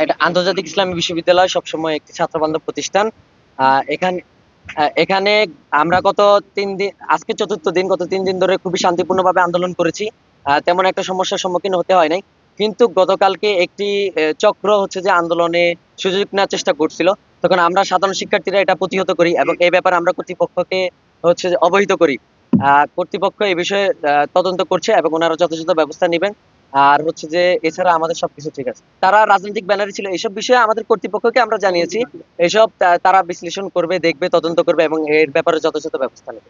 এটা আন্তর্জাতিক ইসলামী বিশ্ববিদ্যালয় সবসময় একটি ছাত্রবান্ধব প্রতিষ্ঠান। এখানে এখানে আমরা গত 3 দিন, আজকে চতুর্থ দিন, গত 3 দিন ধরে খুবই শান্তিপূর্ণভাবে আন্দোলন করেছি। তেমন একটা সমস্যার সম্মুখীন হতে হয় নাই। কিন্তু গতকালকে একটি চক্র হচ্ছে যে আন্দোলনে সুযোগ নেওয়ার চেষ্টা করছিল। তখন আমরা সাধারণ শিক্ষার্থীরা এটা প্রতিহত করি এবং এই ব্যাপারে আমরা কর্তৃপক্ষকে হচ্ছে যে অবহিত করি। কর্তৃপক্ষ এই বিষয়ে তদন্ত করছে এবং ওনারা যথাযথ ব্যবস্থা নেবেন। আর হচ্ছে যে এছাড়া আমাদের সবকিছু ঠিক আছে। তারা রাজনৈতিক ব্যানারে ছিল, এসব বিষয়ে আমাদের কর্তৃপক্ষকে আমরা জানিয়েছি। এসব তারা বিশ্লেষণ করবে, দেখবে, তদন্ত করবে এবং এর ব্যাপারে যথাযথ ব্যবস্থা নেবে।